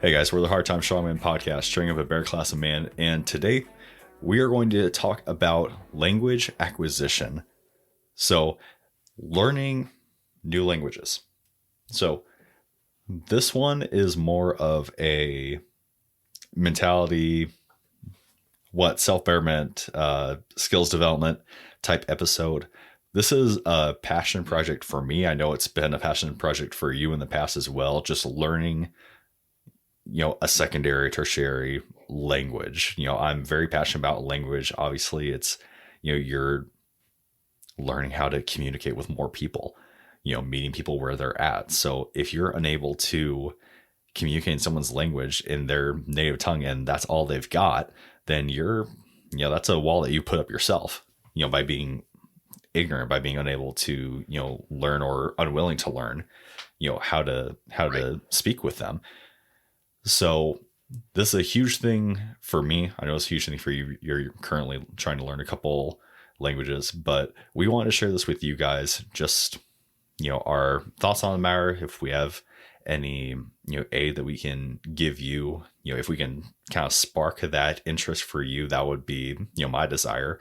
Hey guys, we're the Hard Time Strongman podcast, cheering up a bear class of man, and today we are going to talk about language acquisition. So, learning new languages. So, this one is more of a mentality, self-betterment, skills development type episode. This is a passion project for me. I know it's been a passion project for you in the past as well, just learning a secondary, tertiary language. I'm very passionate about language. Obviously, it's, you're learning how to communicate with more people, meeting people where they're at. So if you're unable to communicate in someone's language in their native tongue and that's all they've got, then that's a wall that you put up yourself, by being ignorant, by being unable to, learn or unwilling to learn, how to speak with them. So this is a huge thing for me. I know it's a huge thing for you. You're currently trying to learn a couple languages, but we want to share this with you guys. Just, our thoughts on the matter. If we have any, aid that we can give you, if we can kind of spark that interest for you, that would be, my desire.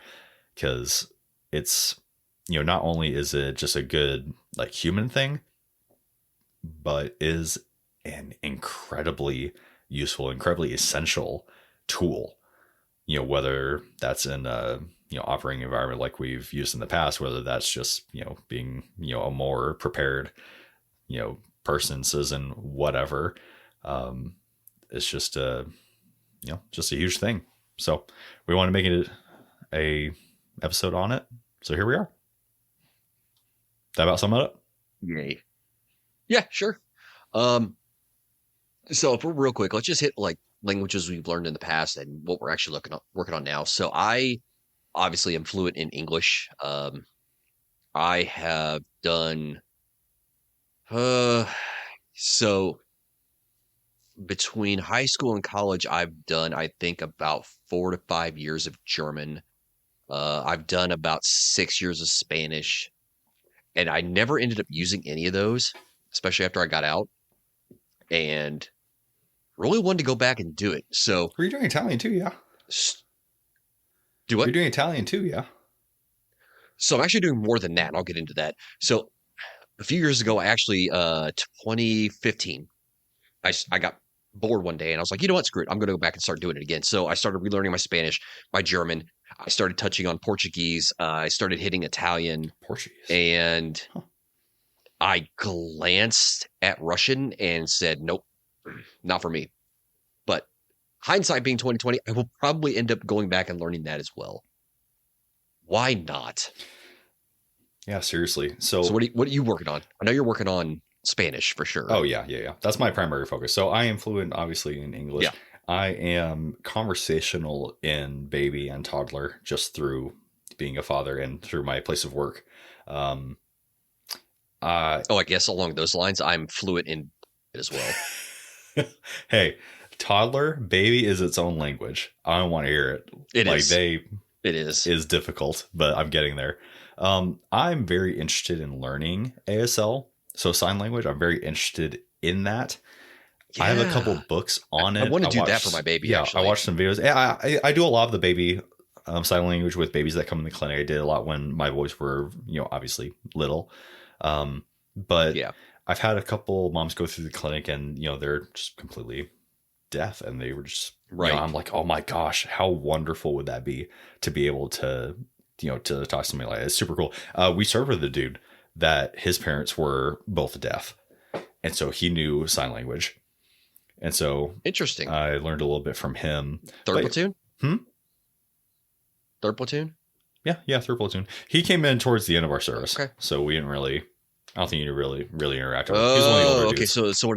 Because it's, not only is it just a good, human thing, but is an incredibly useful, incredibly essential tool, whether that's in a, operating environment like we've used in the past, whether that's just, being, a more prepared, person, citizen, whatever. It's just a huge thing. So we want to make it a episode on it. So here we are. That about sum it up? Yay. Yeah, sure. So if we're real quick, let's just hit languages we've learned in the past and what we're actually working on now. So I obviously am fluent in English. I have done so between high school and college, I've done, I think, about 4 to 5 years of German. I've done about 6 years of Spanish, and I never ended up using any of those, especially after I got out. And really wanted to go back and do it. So were you doing Italian too? Yeah. Do what? You're doing Italian too, yeah. So I'm actually doing more than that, and I'll get into that. So a few years ago, I actually, 2015, I got bored one day, and I was like, you know what, screw it. I'm going to go back and start doing it again. So I started relearning my Spanish, my German. I started touching on Portuguese. I started hitting Italian. Portuguese. And I glanced at Russian and said, nope, not for me. But hindsight being 2020, I will probably end up going back and learning that as well. Why not? Yeah, seriously. So what are you working on? I know you're working on Spanish for sure. Oh, yeah. That's my primary focus. So I am fluent, obviously, in English. Yeah. I am conversational in baby and toddler just through being a father and through my place of work. I guess along those lines, I'm fluent in it as well. Hey, toddler, baby is its own language. I don't want to hear it. It is difficult, but I'm getting there. I'm very interested in learning ASL, so sign language. I'm very interested in that. Yeah. I have a couple books on it. I want to do that for my baby. Yeah, actually. I watched some videos. I do a lot of the baby sign language with babies that come in the clinic. I did a lot when my boys were, obviously little. But yeah. I've had a couple moms go through the clinic and, they're just completely deaf and they were just, right. I'm like, oh my gosh, how wonderful would that be to be able to, to talk to somebody like that? It's super cool. We served with a dude that his parents were both deaf. And so he knew sign language. And so interesting. I learned a little bit from him. Third platoon? Third platoon? Yeah, third platoon. He came in towards the end of our service. Okay. So we didn't really, I don't think you really interact with him. He's one of the older dudes. So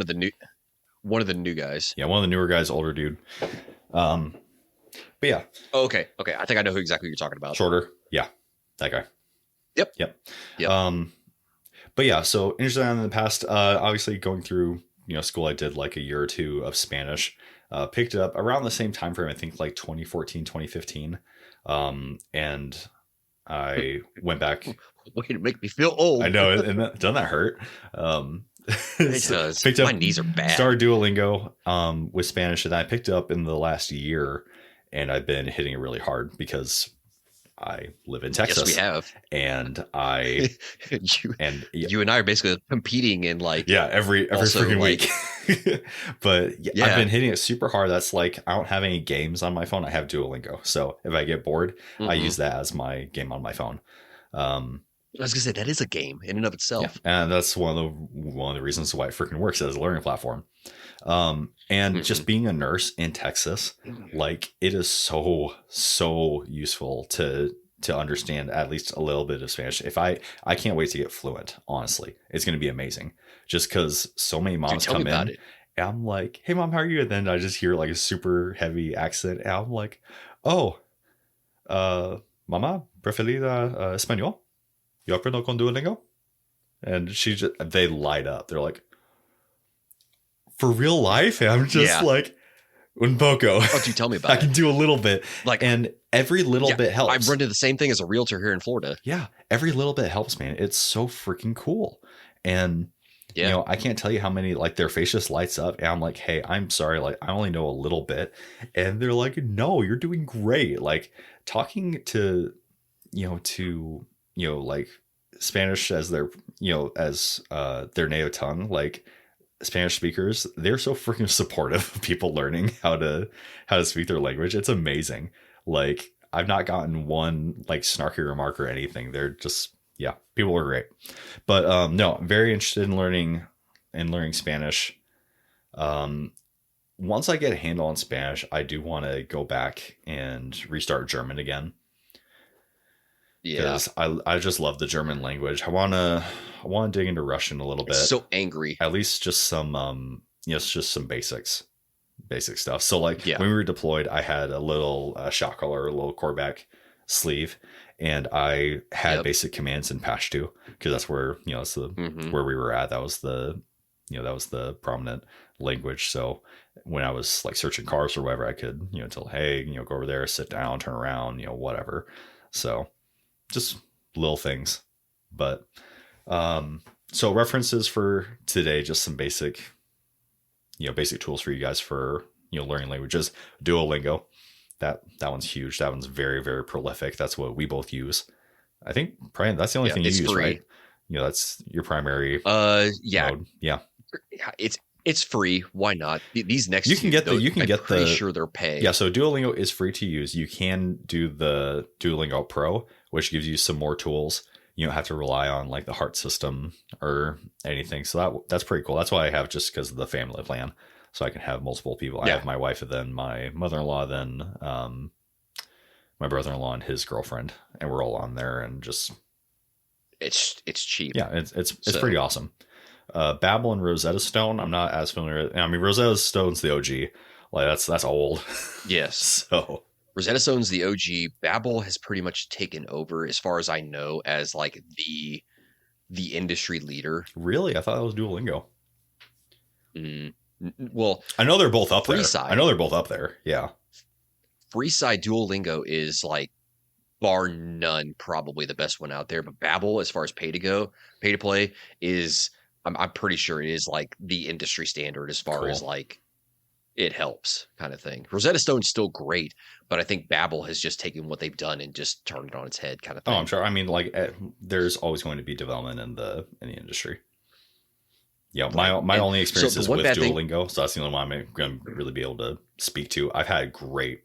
one of the new guys. Yeah, one of the newer guys, older dude. But yeah. Oh, okay. I think I know who exactly you're talking about. Shorter. Yeah. That guy. Yep. But yeah, so interested in the past, obviously going through, school, I did like a year or two of Spanish, picked it up around the same time frame, I think like 2014, 2015. And I went back. Way to make me feel old. I know. And doesn't that hurt? It does. Picked My up, knees are bad. started Duolingo with Spanish, and I picked it up in the last year, and I've been hitting it really hard because I live in Texas. Yes, we have. And I you and I are basically competing in like every also, freaking like, week. But I've been hitting it super hard. That's like, I don't have any games on my phone. I have Duolingo. So if I get bored, I use that as my game on my phone. I was gonna say that is a game in and of itself. Yeah, and that's one of the reasons why it freaking works as a learning platform. And just being a nurse in Texas, like, it is so useful to understand at least a little bit of Spanish. If I can't wait to get fluent, honestly. It's going to be amazing. Just because so many moms come in and I'm like, hey mom, how are you? And then I just hear like a super heavy accent and I'm like, oh, mama, preferida español? Yo aprendo con Duolingo? And they light up. They're like, for real life? And I'm just like, un poco. Why don't you tell me about it? I can do a little bit. Like, and every little bit helps. I've run into the same thing as a realtor here in Florida. Yeah. Every little bit helps, man. It's so freaking cool. And, you know, I can't tell you how many, like, their face just lights up. And I'm like, hey, I'm sorry. Like, I only know a little bit. And they're like, no, you're doing great. Like, talking to like Spanish as their, as their native tongue, like, Spanish speakers, they're so freaking supportive of people learning how to speak their language. It's amazing. Like, I've not gotten one like snarky remark or anything. They're just, people are great. But no, I'm very interested in learning Spanish. Once I get a handle on Spanish, I do want to go back and restart German again. Because I just love the German language. I want to dig into Russian a little bit. So angry. At least just some just some basic stuff. So like when we were deployed, I had a little shot collar, a little Corback sleeve, and I had basic commands in Pashto because that's where that's the where we were at. That was the that was the prominent language. So when I was like searching cars or whatever, I could tell, hey, go over there, sit down, turn around, whatever. So just little things. But so references for today, just some basic tools for you guys for learning languages. Duolingo, that one's huge. That one's very, very prolific. That's what we both use. I think probably that's the only thing you use, free. Right? That's your primary mode. Yeah. It's free. Why not? These next I'm pretty sure they're paid. Yeah, so Duolingo is free to use. You can do the Duolingo Pro, which gives you some more tools. You don't have to rely on like the heart system or anything. So that's pretty cool. That's why I have, just because of the family plan. So I can have multiple people. I have my wife and then my mother-in-law, then my brother-in-law and his girlfriend, and we're all on there, and just it's cheap. Yeah, it's pretty awesome. Babbel and Rosetta Stone, I'm not as familiar. I mean, Rosetta Stone's the OG. Like that's old. Yes. So Rosetta Stone's the OG. Babbel has pretty much taken over, as far as I know, as like the industry leader. Really? I thought that was Duolingo. Well, I know they're both up there. Freeside. I know they're both up there. Yeah. Freeside Duolingo is like, bar none, probably the best one out there. But Babbel, as far as pay to play, is I'm pretty sure it is like the industry standard as far as like it helps kind of thing. Rosetta Stone's still great, but I think Babbel has just taken what they've done and just turned it on its head kind of thing. Oh, I'm sure. I mean, like there's always going to be development in the industry. Yeah, my only experience is with Duolingo, so that's the only one I'm going to really be able to speak to. I've had great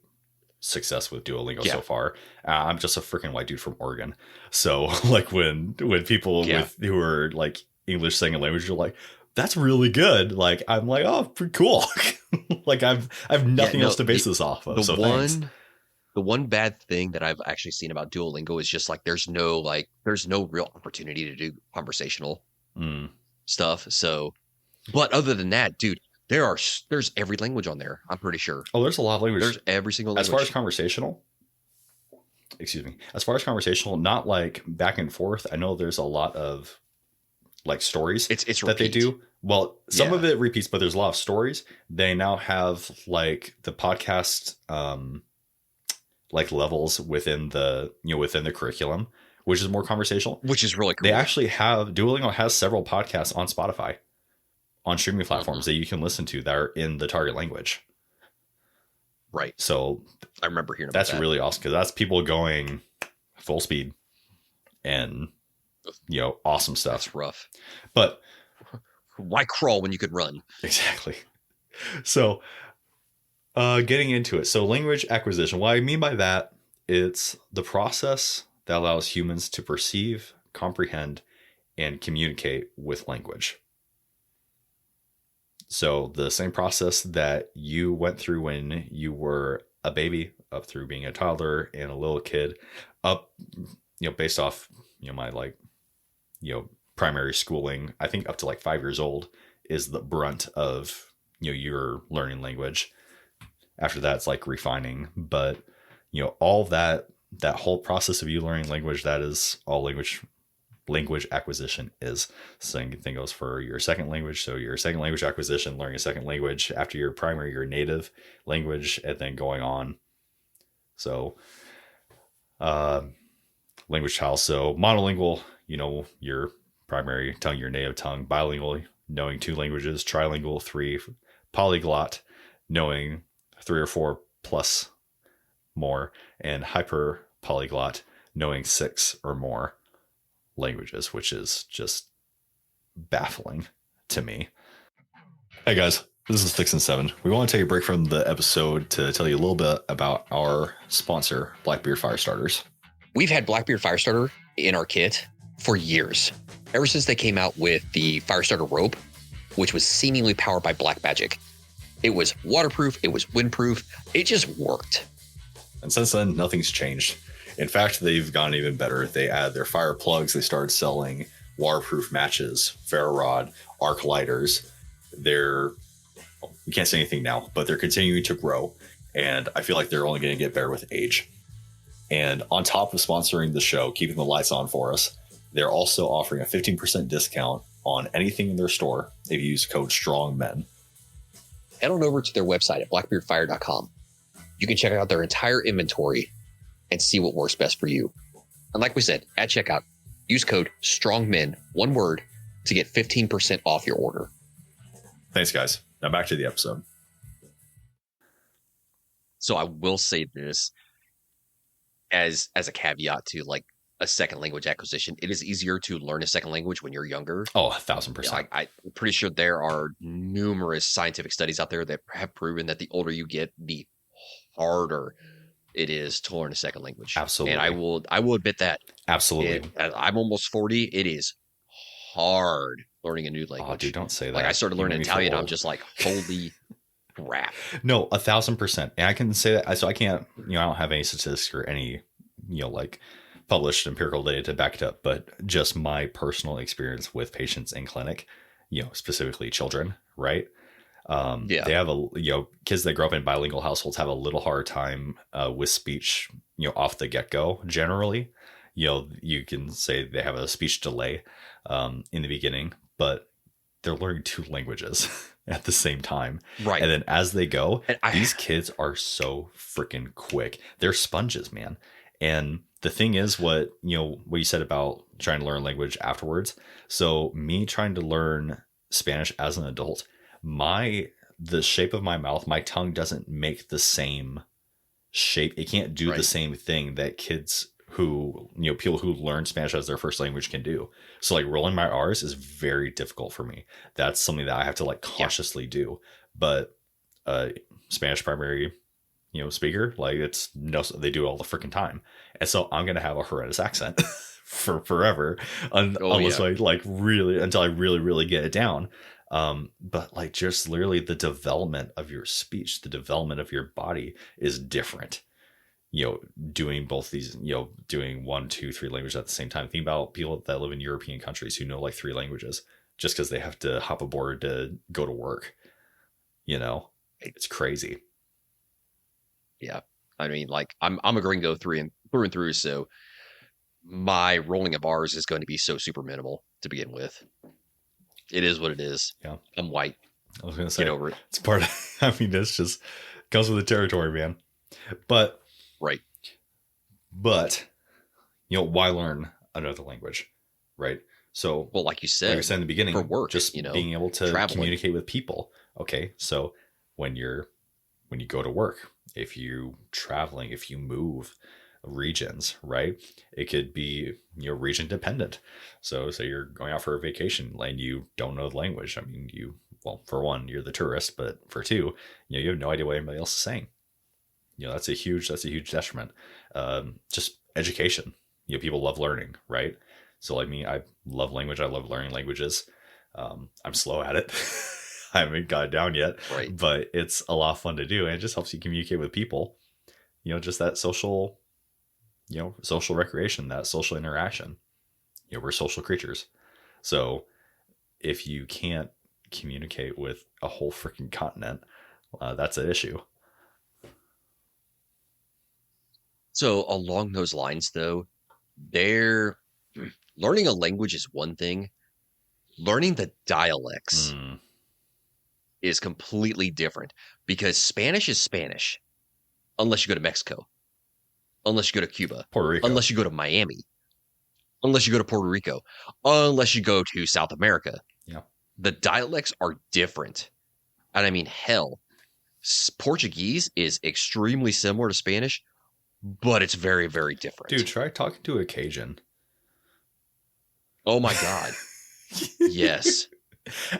success with Duolingo so far. I'm just a freaking white dude from Oregon, so like when people who are like English second language are like, that's really good. Like I'm like, oh, pretty cool. Like I've nothing else to base this off of. The one bad thing that I've actually seen about Duolingo is just like there's no real opportunity to do conversational stuff. So, but other than that, dude, there's every language on there. I'm pretty sure. Oh, there's a lot of language. There's every single language. As far as conversational, not like back and forth. I know there's a lot of like stories that they do. Well, some of it repeats, but there's a lot of stories. They now have like the podcast, like levels within the curriculum, which is more conversational, which is really cool. They actually have Duolingo has several podcasts on Spotify. on streaming platforms that you can listen to that are in the target language. Right. So I remember hearing about that. That's really awesome because that's people going full speed and, awesome stuff. That's rough. But why crawl when you could run? Exactly. So getting into it. So language acquisition. What I mean by that, it's the process that allows humans to perceive, comprehend, and communicate with language. So the same process that you went through when you were a baby, up through being a toddler and a little kid, up, based off, my primary schooling, I think up to 5 years old is the brunt of, your learning language. After that, it's refining, but all that whole process of you learning language, that is all language acquisition is. Same thing goes for your second language. So your second language acquisition, learning a second language after your primary, your native language, and then going on. So language child. So monolingual, your primary tongue, your native tongue. Bilingual, knowing 2 languages. Trilingual, 3. Polyglot, knowing 3 or 4 plus more. And hyper polyglot, knowing 6 or more languages, which is just baffling to me. Hey guys, this is Fix and 7. We want to take a break from the episode to tell you a little bit about our sponsor, Blackbeard Fire Starters. We've had Blackbeard Firestarter in our kit for years, ever since they came out with the Firestarter rope, which was seemingly powered by black magic. It was waterproof, it was windproof, it just worked. And since then, nothing's changed. In fact, they've gone even better. They add their fire plugs, they started selling waterproof matches, ferro rod, arc lighters. We can't say anything now, but they're continuing to grow. And I feel like they're only going to get better with age. And on top of sponsoring the show, keeping the lights on for us, they're also offering a 15% discount on anything in their store if you use code STRONGMEN. Head on over to their website at blackbeardfire.com. You can check out their entire inventory and see what works best for you. And like we said, at checkout, use code STRONGMEN, one word, to get 15% off your order. Thanks, guys. Now back to the episode. So I will say this as a caveat to a second language acquisition. It is easier to learn a second language when you're younger. Oh, 1,000%. I'm pretty sure there are numerous scientific studies out there that have proven that the older you get, the harder it is to learn a second language. Absolutely. And I will admit that. Absolutely. I'm almost 40. It is hard learning a new language. Oh, dude, don't say that. I started learning Italian. I'm just holy crap. No, 1,000%. And I can say that. So I can't, I don't have any statistics or any, published empirical data to back it up, but just my personal experience with patients in clinic, specifically children, right? They have kids that grow up in bilingual households have a little hard time with speech, off the get-go. Generally, you can say they have a speech delay in the beginning, but they're learning 2 languages at the same time. Right. And then as they go, these kids are so freaking quick. They're sponges, man. And the thing is what you said about trying to learn language afterwards. So me trying to learn Spanish as an adult, the shape of my mouth, my tongue doesn't make the same shape. It can't do the same thing that kids who, people who learn Spanish as their first language can do. So rolling my R's is very difficult for me. That's something that I have to cautiously do. But Spanish primary, speaker, they do it all the freaking time. And so I'm going to have a horrendous accent for forever unless I until I really, really get it down. But just literally the development of your speech, the development of your body is different. Doing both these, doing 1, 2, 3 languages at the same time. Think about people that live in European countries who know 3 languages just because they have to hop aboard to go to work. It's crazy. Yeah. I mean, I'm a gringo through and through. So my rolling of R's is going to be so super minimal to begin with. It is what it is. Yeah. I'm white. I was going to say, get over it. It's part of, it's just comes with the territory, man. But, right. But, why learn another language, right? So, Well, like you like I said, said in the for beginning, work, just being able to traveling. communicate with people. Okay, so when you go to work, if you traveling, if you move regions, right? It could be region dependent. So say you're going out for a vacation and you don't know the language. I mean, for one, you're the tourist, but for two, you have no idea what anybody else is saying. That's a huge detriment. Just education. People love learning, right? So like me, I love language. I love learning languages. I'm slow at it. I haven't got it down yet, Right. but it's a lot of fun to do, and it just helps you communicate with people. Just that social, social recreation, that social interaction. We're social creatures, so if you can't communicate with a whole freaking continent, that's an issue. So along those lines, though, they're learning a language is one thing. Learning the dialects is completely different, because Spanish is Spanish, unless you go to Mexico, unless you go to Cuba, Puerto Rico, unless you go to Miami, unless you go to Puerto Rico, unless you go to South America. Yeah. The dialects are different. And I mean, hell, Portuguese is extremely similar to Spanish, but it's very, very different. Dude, try talking to a Cajun. Oh my God. Yes.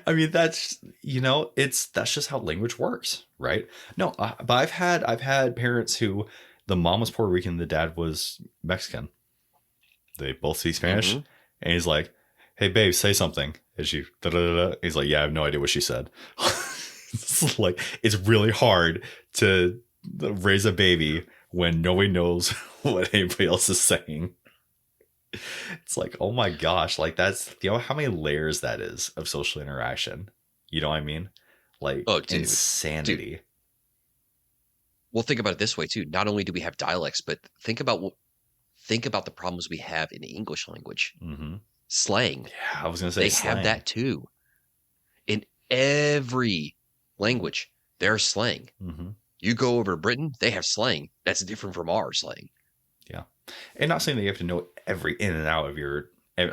I mean, that's just how language works, right? No, but I've had parents who the mom was Puerto Rican, the dad was Mexican. They both speak Spanish, and he's like, "Hey, babe, say something." And she, da, da, da, da. He's like, "Yeah, I have no idea what she said." It's like, it's really hard to raise a baby when nobody knows what anybody else is saying. It's like, oh my gosh, like that's how many layers that is of social interaction. You know what I mean? Like, oh, dude, insanity. Dude. Well, think about it this way too. Not only do we have dialects, but think about the problems we have in the English language. Slang. Yeah, I was gonna say they have that too. In every language, there's slang. You go over to Britain, they have slang that's different from our slang. Yeah. And not saying that you have to know every in and out of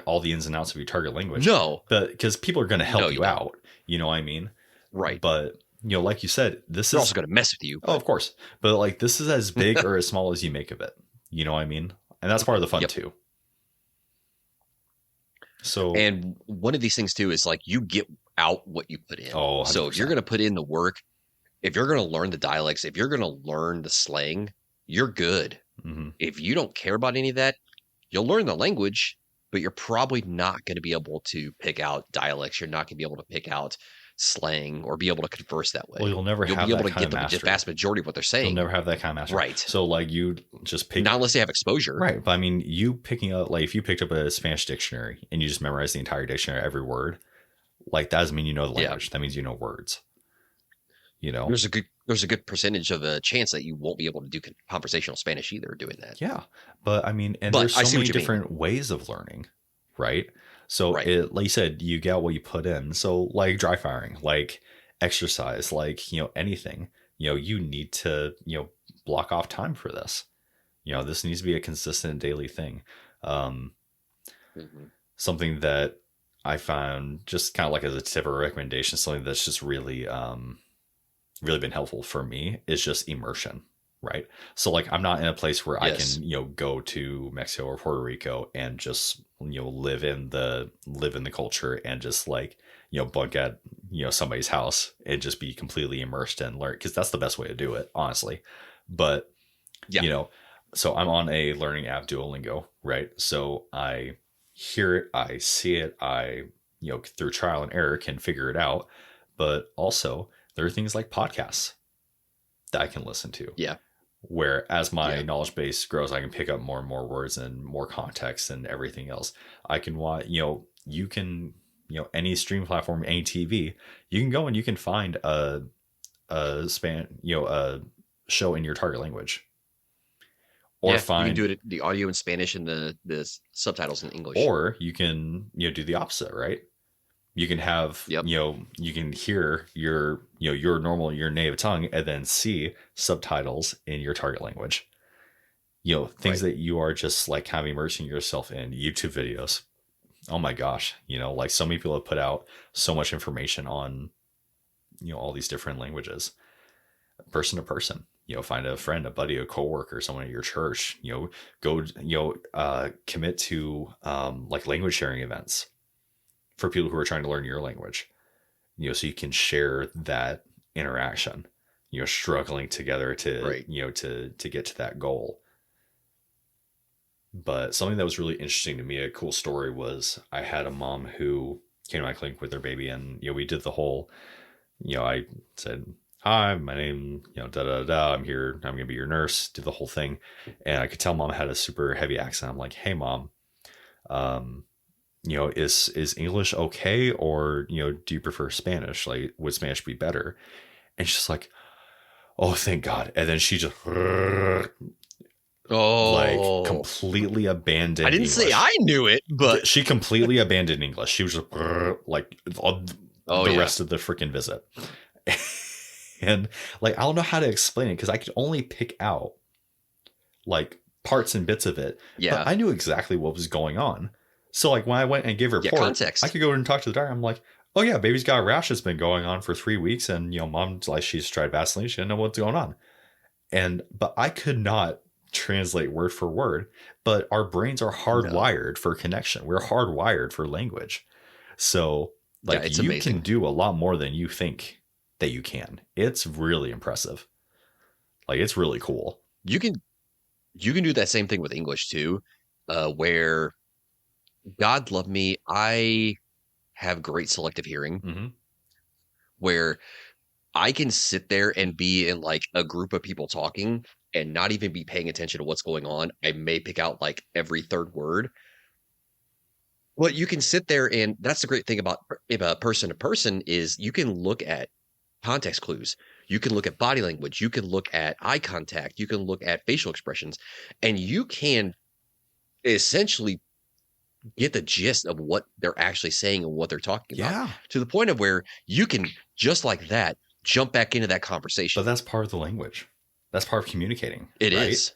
all the ins and outs of your target language. No. But because people are going to help you out. You know what I mean? Right. But, like you said, They're also going to mess with you. Oh, of course. But like, this is as big or as small as you make of it. You know what I mean? And that's part of the fun too. So, and one of these things too is like, you get out what you put in. Oh, 100%. So if you're going to put in the work, if you're going to learn the dialects, if you're going to learn the slang, you're good. If you don't care about any of that, you'll learn the language, but you're probably not going to be able to pick out dialects. You're not going to be able to pick out slang or be able to converse that way. Well, you'll be able to get the vast majority of what they're saying. You'll never have that kind of mastery. Right. So like you just pick... Not unless they have exposure. Right. But I mean, you picking up, like if you picked up a Spanish dictionary and you just memorize the entire dictionary, every word, like that doesn't mean you know the language. That means you know words. There's a good percentage of a chance that you won't be able to do conversational Spanish either doing that. Yeah. But I mean, and there's so many different ways of learning, right? So like you said, you get what you put in. So like dry firing, like exercise, like, anything, you need to, block off time for this. This needs to be a consistent daily thing. Something that I found just kind of like as a tip or recommendation, something that's just really, really been helpful for me is just immersion, right? So like, I'm not in a place where I can, go to Mexico or Puerto Rico and just, live in the culture and just like, bunk at, somebody's house and just be completely immersed and learn. Cause that's the best way to do it, honestly. But, so I'm on a learning app, Duolingo, right? So I hear it, I see it, I, through trial and error can figure it out. But also, there are things like podcasts that I can listen to. Yeah. Where as my knowledge base grows, I can pick up more and more words and more context and everything else. I can watch, you can, any stream platform, any TV, you can go and you can find a show in your target language. Or you can do it, the audio in Spanish and the subtitles in English. Or you can, do the opposite, right? You can have, you can hear your native tongue and then see subtitles in your target language. Things that you are just like kind of immersing yourself in. YouTube videos. Oh my gosh. Like so many people have put out so much information on, all these different languages, person to person. Find a friend, a buddy, a coworker, someone at your church. Go. Commit to like language sharing events for people who are trying to learn your language. So you can share that interaction. Struggling together to Right. To get to that goal. But something that was really interesting to me, a cool story, was I had a mom who came to my clinic with their baby, and we did the whole. I said, "Hi, my name, da da da. I'm here. I'm gonna be your nurse." Did the whole thing, and I could tell mom had a super heavy accent. I'm like, "Hey, mom, is English okay, or do you prefer Spanish? Like, would Spanish be better?" And she's like, "Oh, thank God!" And then she just like Oh, completely abandoned I didn't English. say I knew it, but She completely abandoned English. She was just like the rest of the freaking visit. And like, I don't know how to explain it because I could only pick out like parts and bits of it. Yeah. But I knew exactly what was going on. So like when I went and gave her a report, context. I could go and talk to the doctor. I'm like, "Oh yeah, baby's got a rash that's been going on for 3 weeks. And mom's like, she's tried Vaseline. She didn't know what's going on." But I could not translate word for word, but our brains are hardwired for connection. We're hardwired for language. So like it's you amazing. can do a lot more than you think that you can. It's really impressive. Like it's really cool. You can do that same thing with English too, where God love me, I have great selective hearing, where I can sit there and be in like a group of people talking and not even be paying attention to what's going on. I may pick out like every third word. Well, you can sit there, and that's the great thing about person to person is you can look at context clues. You can look at body language. You can look at eye contact. You can look at facial expressions, and you can essentially get the gist of what they're actually saying and what they're talking about, to the point of where you can just like that jump back into that conversation. But that's part of the language. That's part of communicating. It right? is.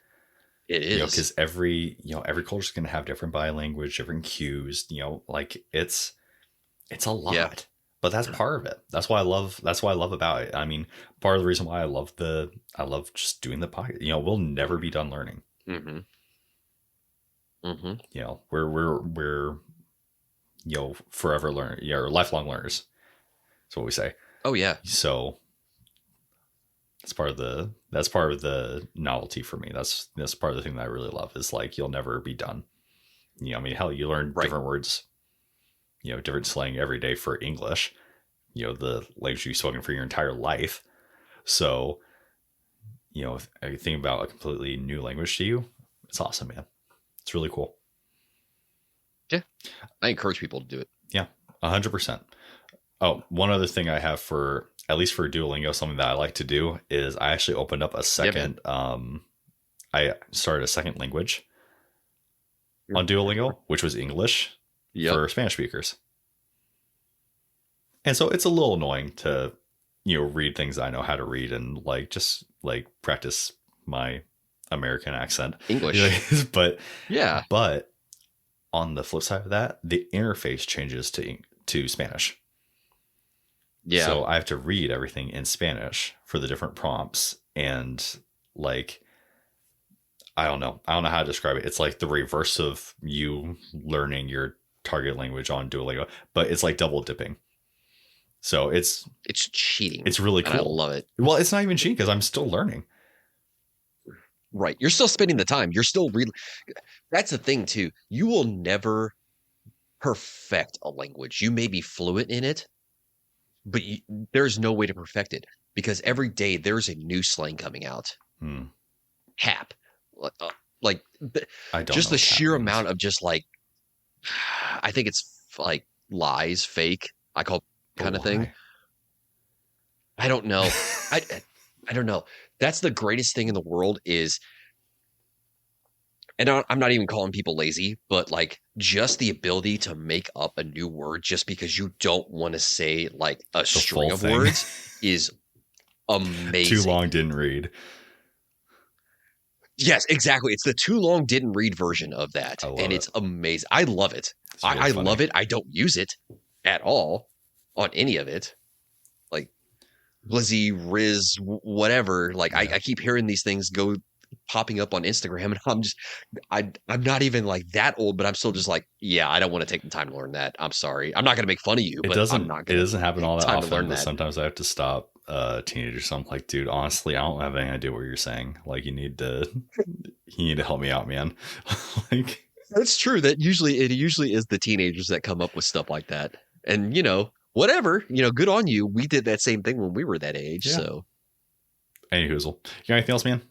It is. Because every culture is going to have different body language, different cues. Like it's a lot. Yeah. But that's part of it. That's why I love about it. I mean, part of the reason why I love just doing the podcast. We'll never be done learning. We're forever learn. Or lifelong learners. That's what we say. Oh yeah. So that's part of the novelty for me. That's part of the thing that I really love is like you'll never be done. I mean, hell, you learn different words, different slang every day for English. The language you've spoken for your entire life. So, if you think about a completely new language to you, it's awesome, man. It's really cool. Yeah, I encourage people to do it. Yeah, 100%. Oh, one other thing I have at least for Duolingo, something that I like to do is I actually opened up a second. I started a second language on Duolingo, which was English for Spanish speakers. And so it's a little annoying to, read things I know how to read and like just like practice my American accent English. But on the flip side of that, the interface changes to Spanish. Yeah. So I have to read everything in Spanish for the different prompts. And like, I don't know how to describe it. It's like the reverse of you learning your target language on Duolingo, but it's like double dipping. So it's cheating. It's really cool. I love it. Well, it's not even cheating because I'm still learning. Right. You're still spending the time. You're still that's the thing too. You will never perfect a language. You may be fluent in it, but there's no way to perfect it because every day there's a new slang coming out. Cap. Like I don't just know the sheer amount of just like, I think it's like lies, fake, I call kind of thing. I don't know. I don't know. That's the greatest thing in the world is, and I'm not even calling people lazy, but like just the ability to make up a new word just because you don't want to say like a string of words is amazing. Too long, didn't read. Yes, exactly. It's the too long didn't read version of that. I love And it. it's amazing. I love it. It's really I funny. love it. I don't use it at all on any of it. Like Blizzy, Riz, whatever. Like Yeah. I keep hearing these things go popping up on Instagram, and I'm not even like that old, but I'm still just like, yeah, I don't want to take the time to learn that. I'm sorry. I'm not gonna make fun of you, It but I'm doesn't not it gonna doesn't happen all that time to learn often, but that. sometimes I have to stop teenagers. So I'm like, dude, honestly, I don't have any idea what you're saying. Like, you need to help me out, man. Like, That's true. It usually is the teenagers that come up with stuff like that. And whatever, good on you. We did that same thing when we were that age. Yeah. So any hoozle. You got anything else, man?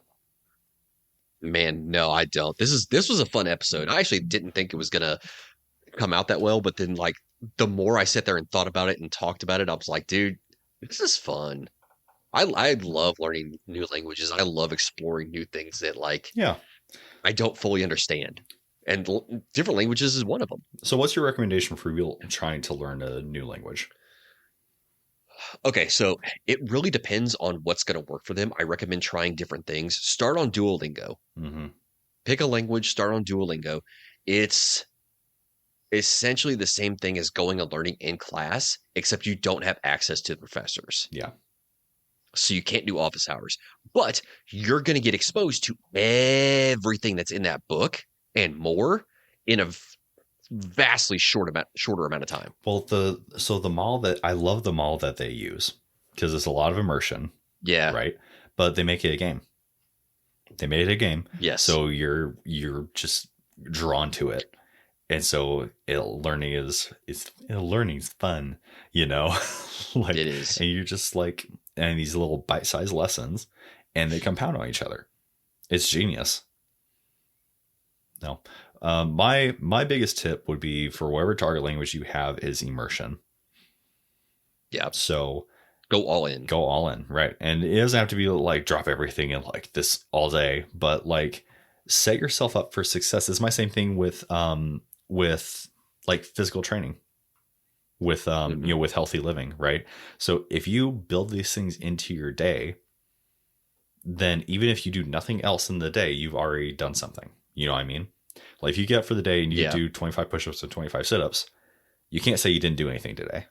man, no, I don't. This was a fun episode. I actually didn't think it was gonna come out that well, but then like the more I sat there and thought about it and talked about it, I was like, dude, this is fun. I love learning new languages. I love exploring new things that like Yeah. I don't fully understand. And different languages is one of them. So what's your recommendation for people trying to learn a new language? Okay, so it really depends on what's going to work for them. I recommend trying different things. Start on Duolingo. Mm-hmm. Pick a language, start on Duolingo. It's essentially the same thing as going and learning in class, except you don't have access to the professors. Yeah. So you can't do office hours, but you're going to get exposed to everything that's in that book and more in a vastly shorter amount of time. Well, the model that I love, the model that they use, because it's a lot of immersion. Yeah. Right. But they make it a game. They made it a game. Yes. So you're just drawn to it. And so learning's fun, like it is. And you're just like, and these little bite-sized lessons, and they compound on each other. It's genius. No. My biggest tip would be, for whatever target language you have, is immersion. Yeah. So go all in. Go all in, right? And it doesn't have to be like drop everything in like this all day, but like set yourself up for success. It's my same thing with like physical training, with with healthy living, right? So if you build these things into your day, then even if you do nothing else in the day, you've already done something. You know what I mean? Like if you get up for the day and you do 25 push-ups and 25 sit-ups, you can't say you didn't do anything today.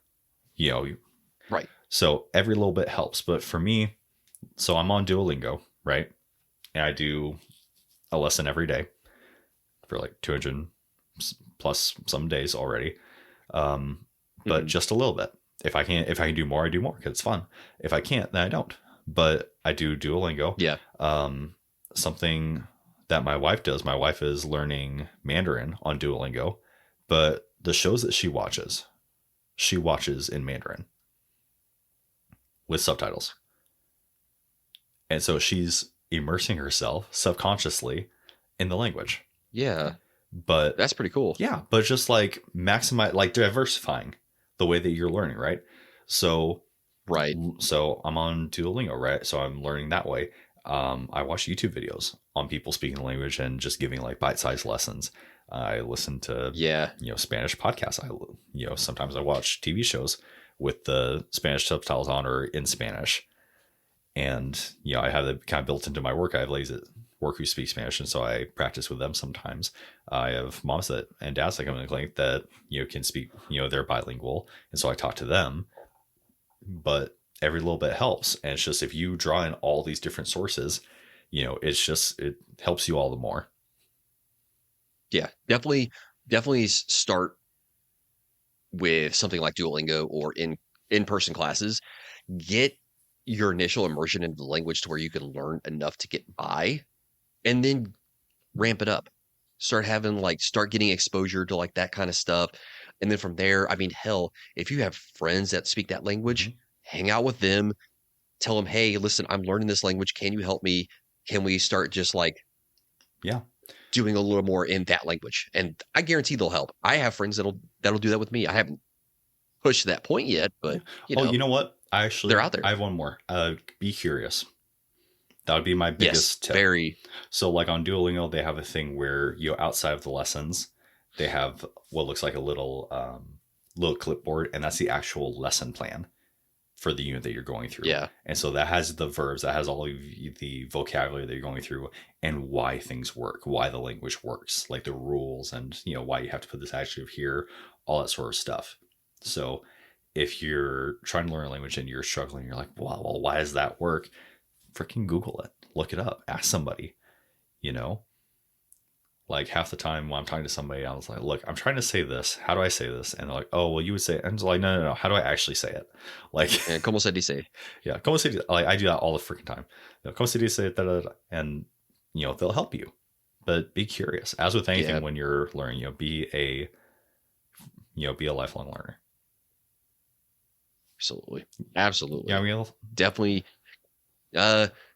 Right. So every little bit helps. But for me, so I'm on Duolingo, right? And I do a lesson every day for like 200 plus some days already. But just a little bit. If I can do more, I do more because it's fun. If I can't, then I don't. But I do Duolingo. Yeah. Something that my wife does. My wife is learning Mandarin on Duolingo, but the shows that she watches in Mandarin with subtitles. And so she's immersing herself subconsciously in the language. Yeah. But that's pretty cool. Yeah. But just like maximize, like diversifying the way that you're learning, right? So, right. So I'm on Duolingo, right? So I'm learning that way. I watch YouTube videos on people speaking the language and just giving like bite-sized lessons. I listen to, Spanish podcasts. Sometimes I watch TV shows with the Spanish subtitles on or in Spanish. And, I have it kind of built into my work. I have ladies at work who speak Spanish, and so I practice with them sometimes. I have moms and dads that come in the clinic that, can speak, they're bilingual. And so I talk to them. But every little bit helps. And it's just, if you draw in all these different sources, it helps you all the more. Yeah, definitely start with something like Duolingo or in-person classes. Get your initial immersion into the language to where you can learn enough to get by, and then ramp it up. Start getting exposure to like that kind of stuff. And then from there, I mean, hell, if you have friends that speak that language, hang out with them, tell them, hey, listen, I'm learning this language. Can you help me? Can we start just doing a little more in that language? And I guarantee they'll help. I have friends that'll do that with me. I haven't pushed that point yet, but you know what? They're out there. I have one more. Be curious. That would be my biggest tip. Very. So like on Duolingo, they have a thing where, outside of the lessons, they have what looks like a little clipboard, and that's the actual lesson plan for the unit that you're going through. Yeah. And so that has the verbs, that has all of the vocabulary that you're going through and why things work, why the language works, like the rules and, you know, why you have to put this adjective here, all that sort of stuff. So if you're trying to learn a language and you're struggling, you're like, well, why does that work? Freaking Google it, look it up, ask somebody, you know? Like half the time when I'm talking to somebody, I was like, look, I'm trying to say this. How do I say this? And they're like, oh, well, you would say it. And it's like, no. How do I actually say it? Like, como se dice? Yeah. Como se dice? Like, I do that all the freaking time. Como se dice? And, you know, they'll help you, but be curious. As with anything, when you're learning, you know, be a lifelong learner. Absolutely. Yeah. I mean, definitely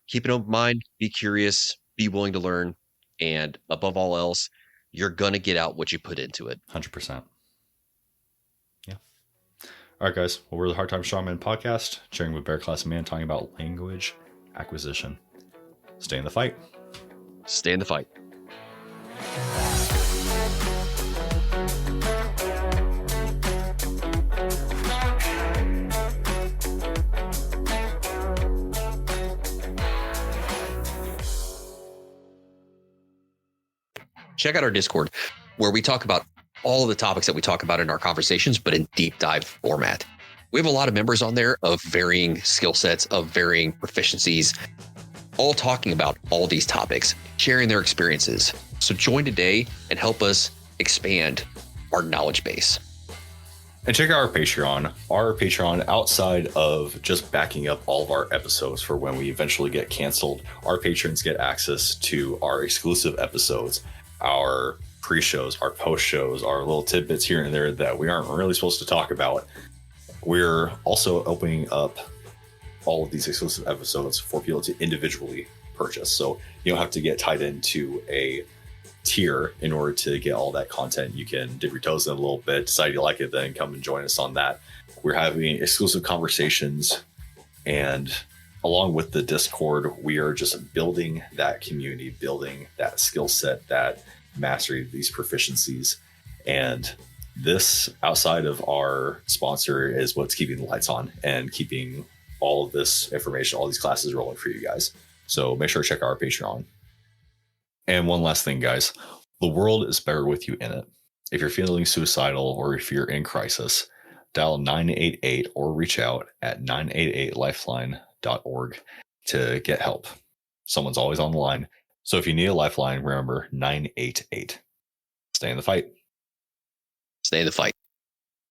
keep an open mind, be curious, be willing to learn. And above all else, you're going to get out what you put into it. 100%. Yeah. All right, guys. Well, we're the Hard Time Strongman podcast, sharing with Bear Class Man, talking about language acquisition. Stay in the fight. Stay in the fight. Check out our Discord, where we talk about all of the topics that we talk about in our conversations, but in deep dive format. We have a lot of members on there of varying skill sets, of varying proficiencies, all talking about all these topics, sharing their experiences. So join today and help us expand our knowledge base. And check out our Patreon. Our Patreon, outside of just backing up all of our episodes for when we eventually get canceled, our patrons get access to our exclusive episodes, our pre-shows, our post-shows, our little tidbits here and there that we aren't really supposed to talk about. We're also opening up all of these exclusive episodes for people to individually purchase. So you don't have to get tied into a tier in order to get all that content. You can dip your toes in a little bit, decide you like it, then come and join us on that. We're having exclusive conversations, and along with the Discord, we are just building that community, building that skill set, that mastery, these proficiencies. And this, outside of our sponsor, is what's keeping the lights on and keeping all of this information, all these classes rolling for you guys. So make sure to check out our Patreon. And one last thing, guys, the world is better with you in it. If you're feeling suicidal or if you're in crisis, dial 988 or reach out at 988lifeline.org to get help. Someone's always on the line. So if you need a lifeline, remember 988. Stay in the fight. Stay in the fight.